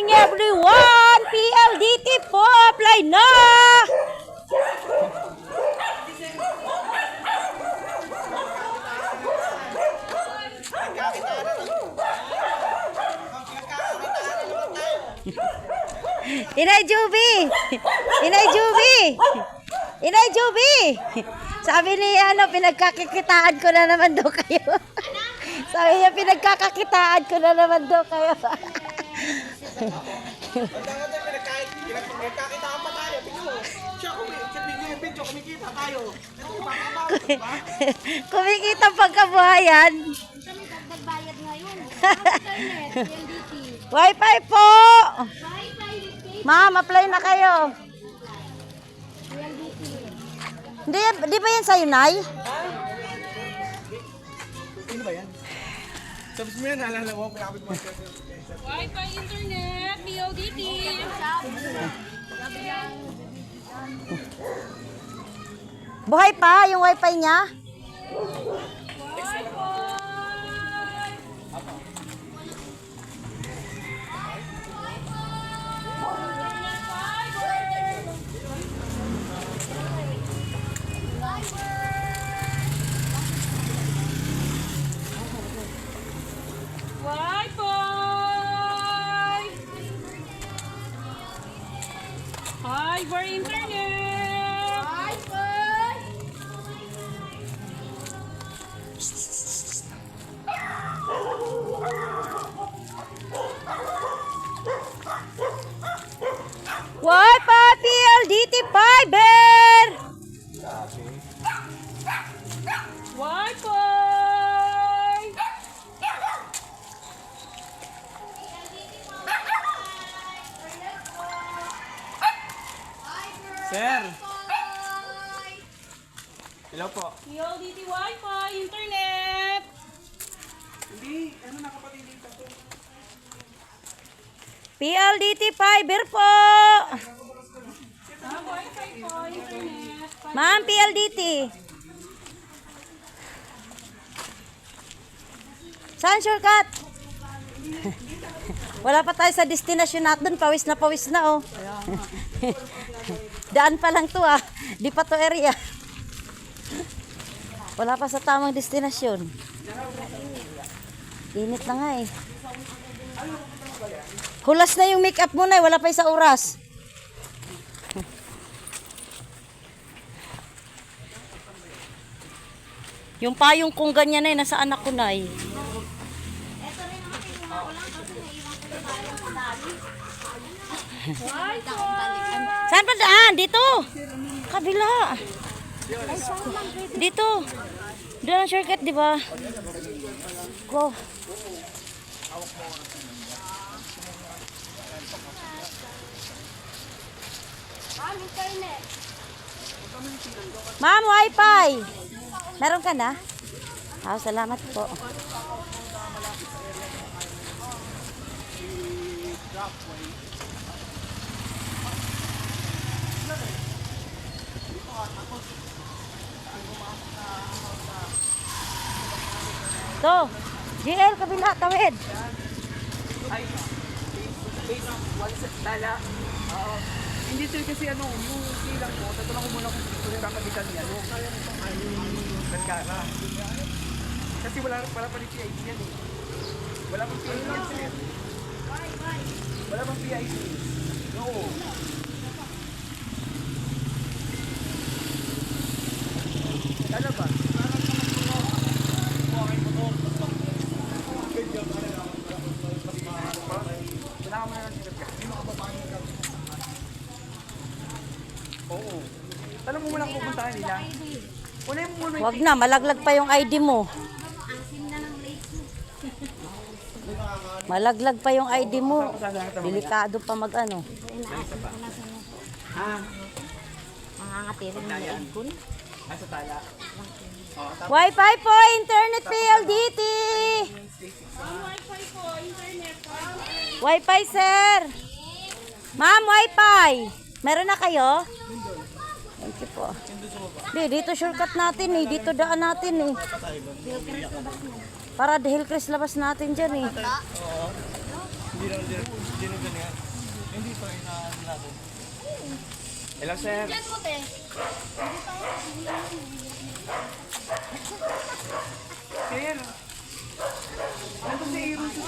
morning everyone! PLDT po! Apply na! Inay Juby! Inay Juby! Inay Juby! Sabi ni pinagkakikitaan ko na naman daw kayo. Sabi niya, pinagkakakitaan ko na naman daw kayo. Pinagkakitaan pa tayo. Siya kumikita, kumikita tayo. Kumikita pagkabuhayan. Kami nagbayad ngayon. Wi-Fi po! Wi-Fi. Ma'am, apply na kayo. Di ba yan sa'yo, Nay? Sino ba yan? Sabi mo yan, naalala ko. Wi-Fi internet, PLDT. Buhay pa yung Wi-Fi niya? Wi-Fi. Hi, for internet. Wi-Fi. Wi-Fi PLDT Fiber! Wi-Fi. Sir! Hello po. PLDT Wi-Fi internet. Hindi, ano nakapatid dito po? PLDT Fiber po! Wi-Fi po, internet. Ma'am, PLDT. Saan shortcut? Wala pa tayo sa destination natin. Pawis na oh. Daan pa lang to ah. Di pa to area. Wala pa sa tamang destinasyon. Init na nga eh. Hulas na yung make-up mo na, wala pa sa oras. Yung payong kung ganyan na nasa anak ko na eh. Saan pa daan? Dito. Kabila. Dito. Doon ang shortcut, di ba? Go. Internet. Ma'am, Wi-Fi. Meron ka na? Salamat po. To, GL, kabila, tawid. Tala. Hindi sir kasi yung silang ko, tatanong ko muna kung gusto nila kapitan niya. Nagkara. Kasi wala pa rin PIC yan eh. Wala pang PIC yan sir. Wala pang PIC. No. Tala ba? Oo. Alam mo muna kung pupuntahan nila. Unahin mo muna Wag na, malaglag pa yung ID mo. Malaglag pa yung ID mo. Delikado pa mag-ano. Mangangatirin mo yung ikon. sa tala. Wi-Fi po, internet PLDT. Wi-Fi po, internet. Wi-Fi, sir. Ma'am, Wi-Fi. Meron na kayo? Thank you po. Dito shortcut natin eh. Dito daan natin eh. Para Hillcrest labas natin dyan eh. Hello, sir. Diyan mo, te. Sir. Nandun si Aaron.